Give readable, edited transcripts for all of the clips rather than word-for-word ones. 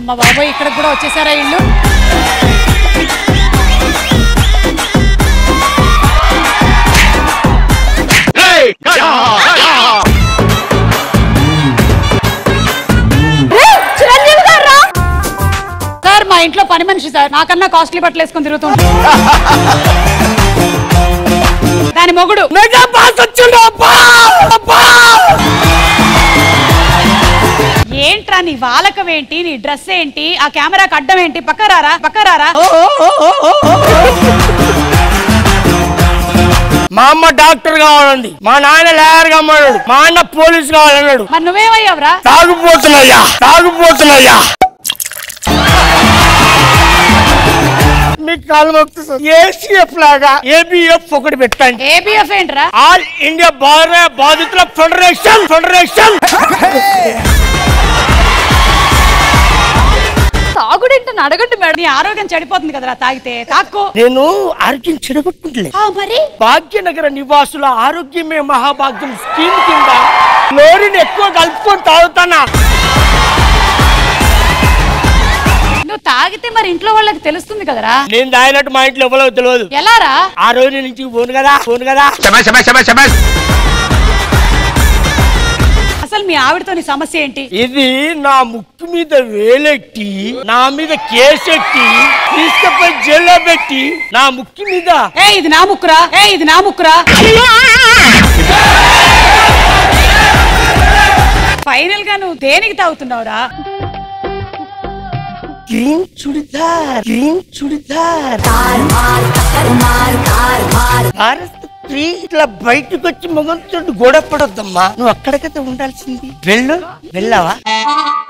అమ్మ బాబోయ్, ఇక్కడ కూడా వచ్చేసారా ఇల్లు? సార్ మా ఇంట్లో పని మనిషి సార్, నాకన్నా కాస్ట్లీ బట్టలు వేసుకొని తిరుగుతుంది. దాని మొగుడు ఏంట్రా నీ వాలకం ఏంటి, నీ డ్రెస్ ఏంటి, ఆ కెమెరాకి అడ్డం ఏంటి? పక్కరారా పక్కరారా. మా అమ్మ డాక్టర్ కావాలండి, మా నాన్న లాయర్ కావాలన్నాడు, మా అన్న పోలీస్ కావాలన్నాడు. మరి నువ్వేమయ్యావురా? తాగుపోతున్నాయ్యా. మీకు కాలు మొక్కుతా ఏసీఎఫ్ లాగా ఏబిఎఫ్ ఒకటి పెట్టండి. ఏబిఎఫ్ ఏంట్రా? ఆల్ ఇండియా బాధితుల ఫెడరేషన్. తాగుడేంటని అడగండి మేడం. నీ ఆరోగ్యం చెడిపోతుంది కదరా తాగితే. తాక్కు. నేను ఆరోగ్యం చెడగొట్టుకుంటలే. మరి భాగ్యనగర నివాసుల ఆరోగ్యమే మహాభాగ్యం స్కీమ్ కింద క్లోరిన్ ఎక్కువ కలుపుకొని తాగుతానా. నువ్వు తాగితే మరి ఇంట్లో వాళ్ళకి తెలుస్తుంది కదరా. నేను తాగినట్టు మా ఇంట్లో ఎవరో తెలియదు. ఎలారా? ఆ రోజు నుంచి పోను కదా. అసలు మీ ఆవిడతో నీ సమస్య ఏంటి? ఇది నా ముక్కు మీద వేలెట్టి, నా మీద కేసెట్టి, తీసుకుపోయి జైల్లో పెట్టి, నా ముక్కు మీద ఇది నా ముక్కురా. ఫైనల్ గా నువ్వు దేనికి తాగుతున్నావురా? గ్రీన్ చుడిదార్ ఇట్లా బయటకు వచ్చి మొగంతో గొడవ పడొద్దమ్మా. నువ్వు అక్కడికైతే ఉండాల్సింది. వెళ్ళావా?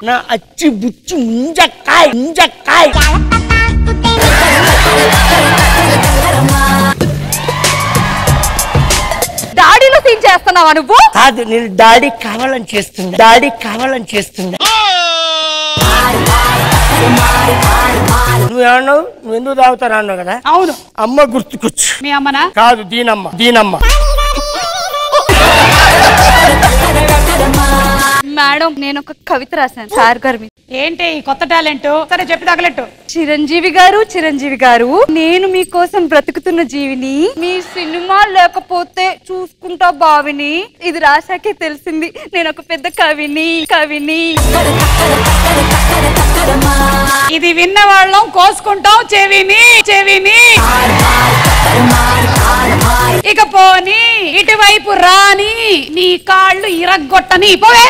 నా అచ్చి బుచ్చి ముంజక్కాయ్. డాడీలో సీన్ చేస్తున్నావా నువ్వు? కాదు, నేను డాడీ కావాలని చేస్తున్నా. నువ్వేమన్నావు? నువ్వు ఎందుకు తాగుతారా అన్నావు కదా. అవును. అమ్మ గుర్తుకొచ్చు. మీ అమ్మనా? కాదు, దీనమ్మ. మేడం, నేను ఒక కవిత రాశాను సార్ గారి మీద. ఏంటి ఈ కొత్త టాలెంట్? సరే చెప్పి తగలెట్టు. చిరంజీవి గారు, నేను మీకోసం బ్రతుకుతున్న జీవిని, మీ సినిమా లేకపోతే చూసుకుంటా బావిని. ఇది రాశాకే తెలిసింది నేను ఒక పెద్ద కవిని. ఇది విన్న వాళ్ళం కోసుకుంటాం చెవిని. ఇక పోని ఇటువైపు రాని, నీ కాళ్ళు ఇరగ్గొట్టని. పోవే.